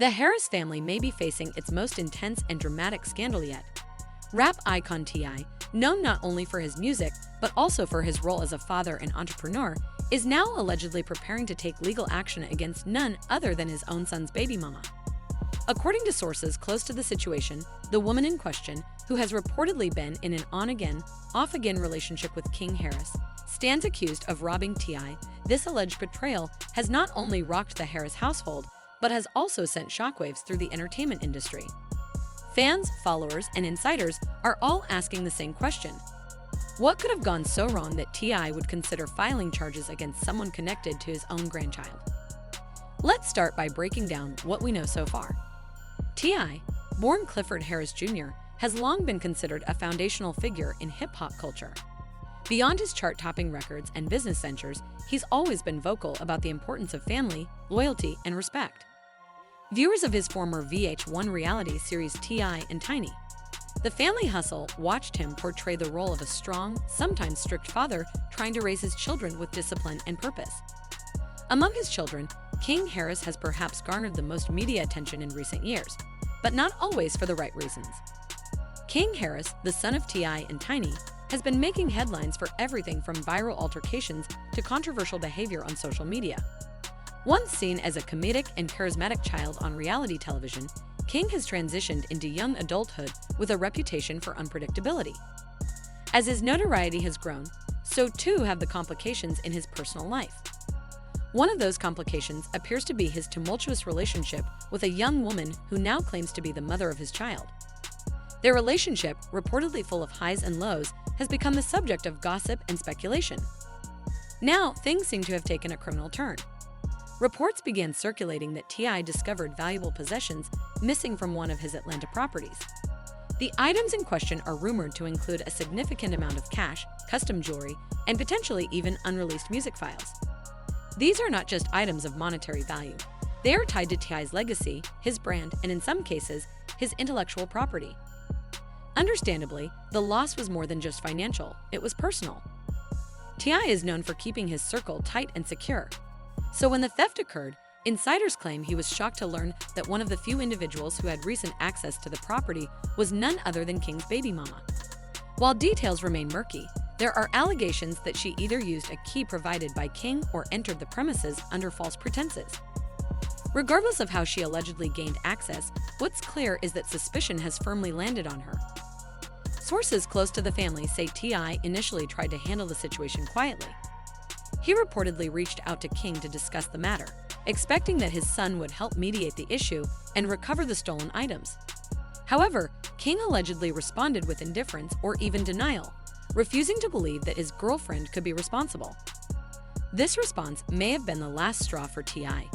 The Harris family may be facing its most intense and dramatic scandal yet. Rap icon T.I., known not only for his music, but also for his role as a father and entrepreneur, is now allegedly preparing to take legal action against none other than his own son's baby mama. According to sources close to the situation, the woman in question, who has reportedly been in an on-again, off-again relationship with King Harris, stands accused of robbing T.I. This alleged betrayal has not only rocked the Harris household, but has also sent shockwaves through the entertainment industry. Fans, followers, and insiders are all asking the same question. What could have gone so wrong that T.I. would consider filing charges against someone connected to his own grandchild? Let's start by breaking down what we know so far. T.I., born Clifford Harris Jr., has long been considered a foundational figure in hip-hop culture. Beyond his chart-topping records and business ventures, he's always been vocal about the importance of family, loyalty, and respect. Viewers of his former VH1 reality series T.I. and Tiny, The Family Hustle, watched him portray the role of a strong, sometimes strict father trying to raise his children with discipline and purpose. Among his children, King Harris has perhaps garnered the most media attention in recent years, but not always for the right reasons. King Harris, the son of T.I. and Tiny, has been making headlines for everything from viral altercations to controversial behavior on social media. Once seen as a comedic and charismatic child on reality television, King has transitioned into young adulthood with a reputation for unpredictability. As his notoriety has grown, so too have the complications in his personal life. One of those complications appears to be his tumultuous relationship with a young woman who now claims to be the mother of his child. Their relationship, reportedly full of highs and lows, has become the subject of gossip and speculation. Now, things seem to have taken a criminal turn. Reports began circulating that T.I. discovered valuable possessions missing from one of his Atlanta properties. The items in question are rumored to include a significant amount of cash, custom jewelry, and potentially even unreleased music files. These are not just items of monetary value. They are tied to T.I.'s legacy, his brand, and in some cases, his intellectual property. Understandably, the loss was more than just financial, it was personal. T.I. is known for keeping his circle tight and secure. So when the theft occurred, insiders claim he was shocked to learn that one of the few individuals who had recent access to the property was none other than King's baby mama. While details remain murky, there are allegations that she either used a key provided by King or entered the premises under false pretenses. Regardless of how she allegedly gained access, what's clear is that suspicion has firmly landed on her. Sources close to the family say T.I. initially tried to handle the situation quietly. He reportedly reached out to King to discuss the matter, expecting that his son would help mediate the issue and recover the stolen items. However, King allegedly responded with indifference or even denial, refusing to believe that his girlfriend could be responsible. This response may have been the last straw for T.I.,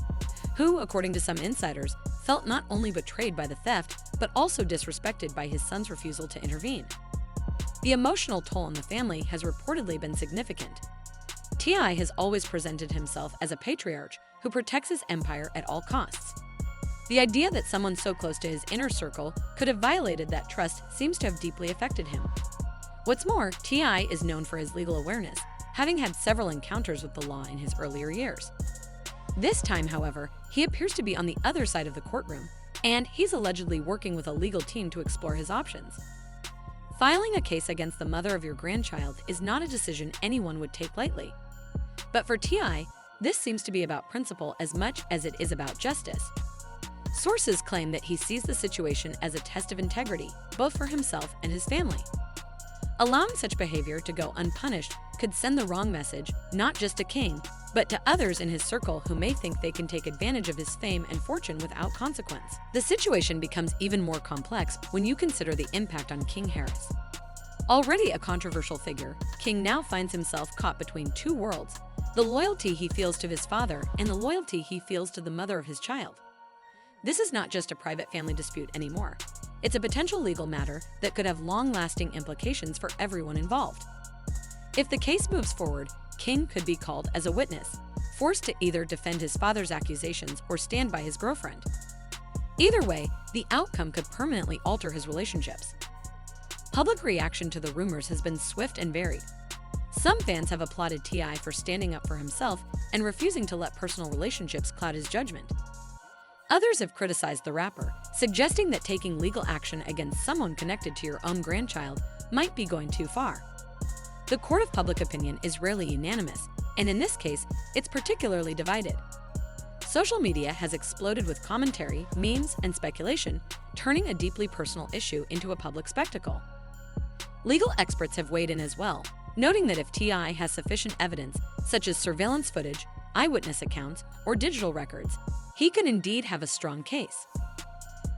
who, according to some insiders, felt not only betrayed by the theft, but also disrespected by his son's refusal to intervene. The emotional toll on the family has reportedly been significant. T.I. has always presented himself as a patriarch who protects his empire at all costs. The idea that someone so close to his inner circle could have violated that trust seems to have deeply affected him. What's more, T.I. is known for his legal awareness, having had several encounters with the law in his earlier years. This time, however, he appears to be on the other side of the courtroom, and he's allegedly working with a legal team to explore his options. Filing a case against the mother of your grandchild is not a decision anyone would take lightly. But for T.I., this seems to be about principle as much as it is about justice. Sources claim that he sees the situation as a test of integrity, both for himself and his family. Allowing such behavior to go unpunished could send the wrong message, not just to King, but to others in his circle who may think they can take advantage of his fame and fortune without consequence. The situation becomes even more complex when you consider the impact on King Harris. Already a controversial figure, King now finds himself caught between two worlds: the loyalty he feels to his father and the loyalty he feels to the mother of his child. This is not just a private family dispute anymore. It's a potential legal matter that could have long-lasting implications for everyone involved. If the case moves forward, King could be called as a witness, forced to either defend his father's accusations or stand by his girlfriend. Either way, the outcome could permanently alter his relationships. Public reaction to the rumors has been swift and varied. Some fans have applauded T.I. for standing up for himself and refusing to let personal relationships cloud his judgment. Others have criticized the rapper, suggesting that taking legal action against someone connected to your own grandchild might be going too far. The court of public opinion is rarely unanimous, and in this case, it's particularly divided. Social media has exploded with commentary, memes, and speculation, turning a deeply personal issue into a public spectacle. Legal experts have weighed in as well, noting that if T.I. has sufficient evidence, such as surveillance footage, eyewitness accounts, or digital records, he could indeed have a strong case.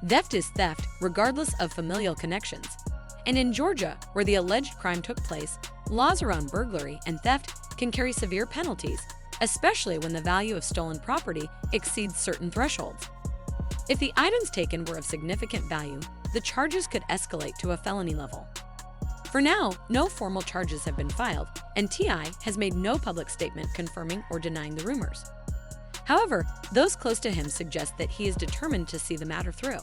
Theft is theft, regardless of familial connections. And in Georgia, where the alleged crime took place, laws around burglary and theft can carry severe penalties, especially when the value of stolen property exceeds certain thresholds. If the items taken were of significant value, the charges could escalate to a felony level. For now, no formal charges have been filed, and T.I. has made no public statement confirming or denying the rumors. However, those close to him suggest that he is determined to see the matter through.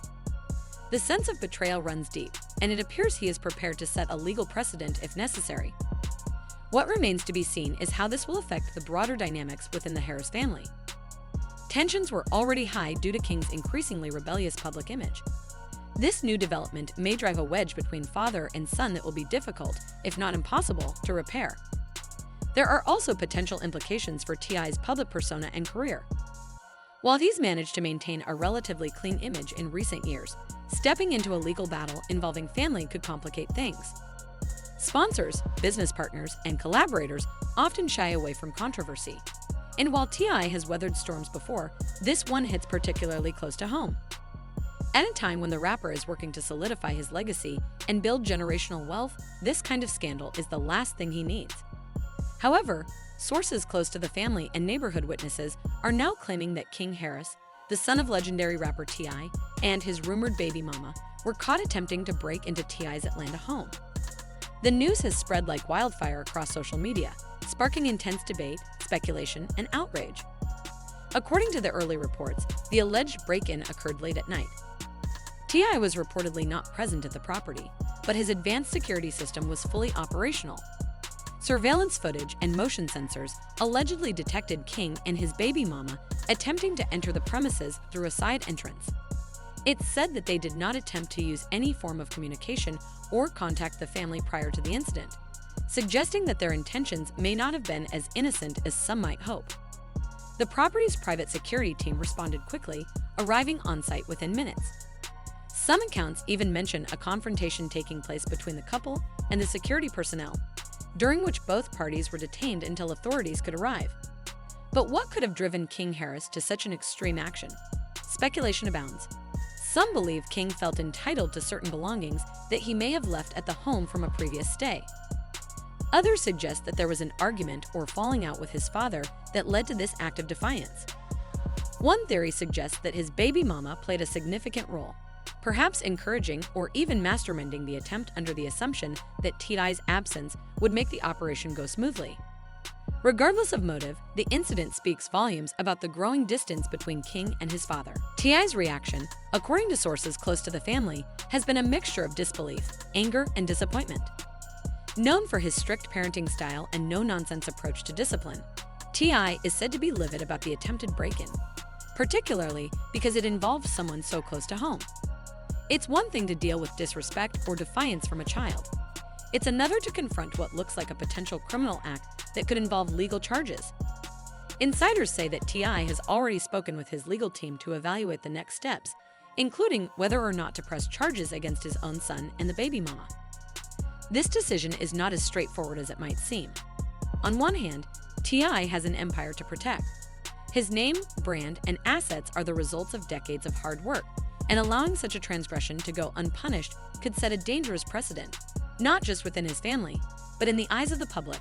The sense of betrayal runs deep, and it appears he is prepared to set a legal precedent if necessary. What remains to be seen is how this will affect the broader dynamics within the Harris family. Tensions were already high due to King's increasingly rebellious public image. This new development may drive a wedge between father and son that will be difficult, if not impossible, to repair. There are also potential implications for T.I.'s public persona and career. While he's managed to maintain a relatively clean image in recent years, stepping into a legal battle involving family could complicate things. Sponsors, business partners, and collaborators often shy away from controversy. And while T.I. has weathered storms before, this one hits particularly close to home. At a time when the rapper is working to solidify his legacy and build generational wealth, this kind of scandal is the last thing he needs. However, sources close to the family and neighborhood witnesses are now claiming that King Harris, the son of legendary rapper T.I., and his rumored baby mama were caught attempting to break into T.I.'s Atlanta home. The news has spread like wildfire across social media, sparking intense debate, speculation, and outrage. According to the early reports, the alleged break-in occurred late at night. T.I. was reportedly not present at the property, but his advanced security system was fully operational. Surveillance footage and motion sensors allegedly detected King and his baby mama attempting to enter the premises through a side entrance. It's said that they did not attempt to use any form of communication or contact the family prior to the incident, suggesting that their intentions may not have been as innocent as some might hope. The property's private security team responded quickly, arriving on site within minutes. Some accounts even mention a confrontation taking place between the couple and the security personnel, during which both parties were detained until authorities could arrive. But what could have driven King Harris to such an extreme action? Speculation abounds. Some believe King felt entitled to certain belongings that he may have left at the home from a previous stay. Others suggest that there was an argument or falling out with his father that led to this act of defiance. One theory suggests that his baby mama played a significant role, perhaps encouraging or even masterminding the attempt under the assumption that T.I.'s absence would make the operation go smoothly. Regardless of motive, the incident speaks volumes about the growing distance between King and his father. T.I.'s reaction, according to sources close to the family, has been a mixture of disbelief, anger, and disappointment. Known for his strict parenting style and no-nonsense approach to discipline, T.I. is said to be livid about the attempted break-in, particularly because it involves someone so close to home. It's one thing to deal with disrespect or defiance from a child. It's another to confront what looks like a potential criminal act that could involve legal charges. Insiders say that T.I. has already spoken with his legal team to evaluate the next steps, including whether or not to press charges against his own son and the baby mama. This decision is not as straightforward as it might seem. On one hand, T.I. has an empire to protect. His name, brand, and assets are the results of decades of hard work, and allowing such a transgression to go unpunished could set a dangerous precedent, not just within his family, but in the eyes of the public.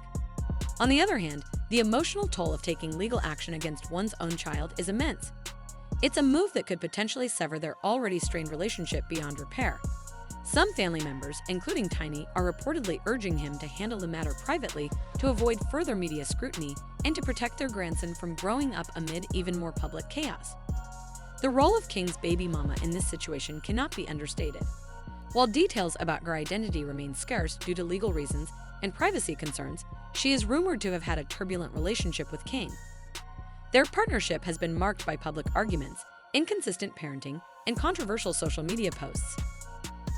On the other hand, the emotional toll of taking legal action against one's own child is immense. It's a move that could potentially sever their already strained relationship beyond repair. Some family members, including Tiny, are reportedly urging him to handle the matter privately to avoid further media scrutiny and to protect their grandson from growing up amid even more public chaos. The role of King's baby mama in this situation cannot be understated. While details about her identity remain scarce due to legal reasons and privacy concerns, she is rumored to have had a turbulent relationship with King. Their partnership has been marked by public arguments, inconsistent parenting, and controversial social media posts.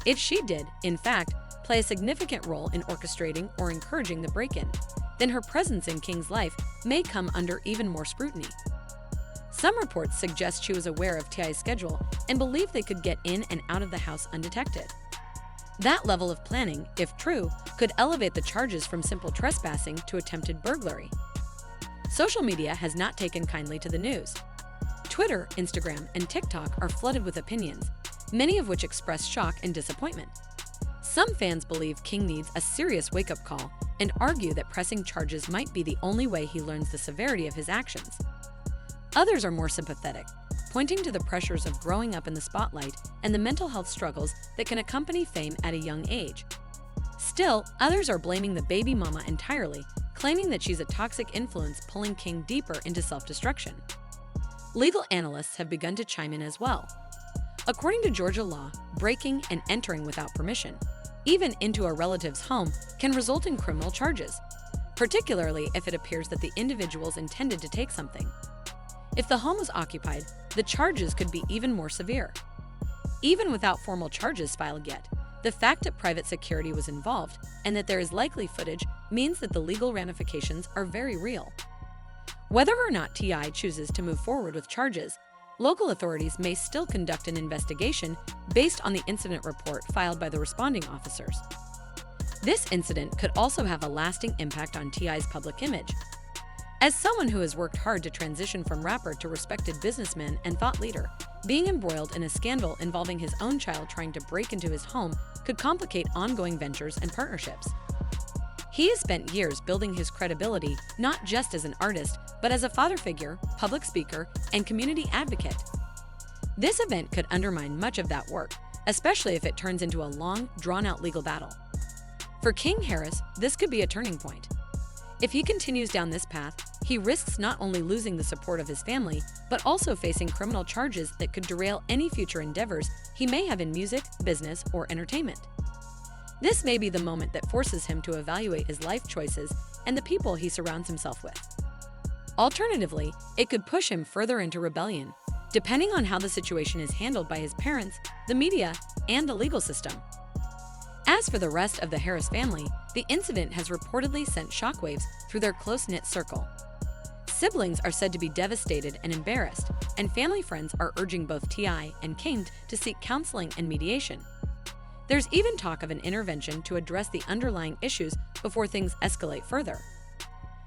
If she did, in fact, play a significant role in orchestrating or encouraging the break-in, then her presence in King's life may come under even more scrutiny. Some reports suggest she was aware of T.I.'s schedule and believed they could get in and out of the house undetected. That level of planning, if true, could elevate the charges from simple trespassing to attempted burglary. Social media has not taken kindly to the news. Twitter, Instagram, and TikTok are flooded with opinions, many of which express shock and disappointment. Some fans believe King needs a serious wake-up call and argue that pressing charges might be the only way he learns the severity of his actions. Others are more sympathetic, pointing to the pressures of growing up in the spotlight and the mental health struggles that can accompany fame at a young age. Still, others are blaming the baby mama entirely, claiming that she's a toxic influence pulling King deeper into self-destruction. Legal analysts have begun to chime in as well. According to Georgia law, breaking and entering without permission, even into a relative's home, can result in criminal charges, particularly if it appears that the individuals intended to take something. If the home was occupied, the charges could be even more severe. Even without formal charges filed yet, the fact that private security was involved and that there is likely footage means that the legal ramifications are very real. Whether or not T.I. chooses to move forward with charges, local authorities may still conduct an investigation based on the incident report filed by the responding officers. This incident could also have a lasting impact on T.I.'s public image. As someone who has worked hard to transition from rapper to respected businessman and thought leader, being embroiled in a scandal involving his own child trying to break into his home could complicate ongoing ventures and partnerships. He has spent years building his credibility not just as an artist, but as a father figure, public speaker, and community advocate. This event could undermine much of that work, especially if it turns into a long, drawn-out legal battle. For King Harris, this could be a turning point. If he continues down this path, he risks not only losing the support of his family, but also facing criminal charges that could derail any future endeavors he may have in music, business, or entertainment. This may be the moment that forces him to evaluate his life choices and the people he surrounds himself with. Alternatively, it could push him further into rebellion, depending on how the situation is handled by his parents, the media, and the legal system. As for the rest of the Harris family, the incident has reportedly sent shockwaves through their close-knit circle. Siblings are said to be devastated and embarrassed, and family friends are urging both T.I. and King to seek counseling and mediation. There's even talk of an intervention to address the underlying issues before things escalate further.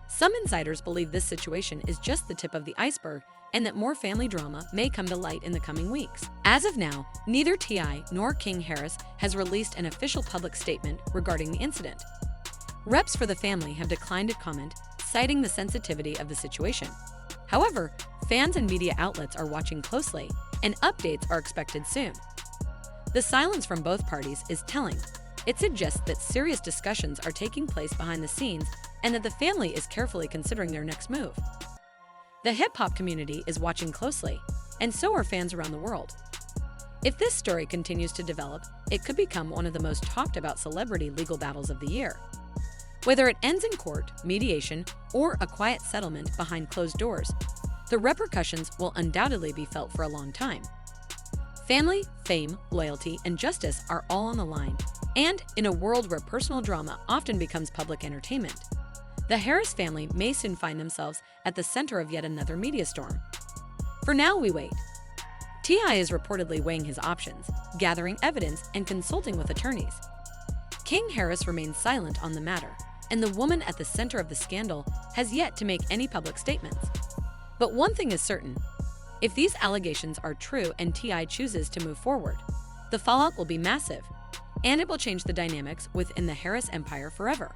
Some insiders believe this situation is just the tip of the iceberg and that more family drama may come to light in the coming weeks. As of now, neither T.I. nor King Harris has released an official public statement regarding the incident. Reps for the family have declined to comment, citing the sensitivity of the situation. However, fans and media outlets are watching closely, and updates are expected soon. The silence from both parties is telling. It suggests that serious discussions are taking place behind the scenes and that the family is carefully considering their next move. The hip-hop community is watching closely, and so are fans around the world. If this story continues to develop, it could become one of the most talked about celebrity legal battles of the year. Whether it ends in court, mediation, or a quiet settlement behind closed doors, the repercussions will undoubtedly be felt for a long time. Family, fame, loyalty, and justice are all on the line, and in a world where personal drama often becomes public entertainment, the Harris family may soon find themselves at the center of yet another media storm. For now, we wait. T.I. is reportedly weighing his options, gathering evidence, and consulting with attorneys. King Harris remains silent on the matter, and the woman at the center of the scandal has yet to make any public statements. But one thing is certain. If these allegations are true and T.I. chooses to move forward, the fallout will be massive, and it will change the dynamics within the Harris empire forever.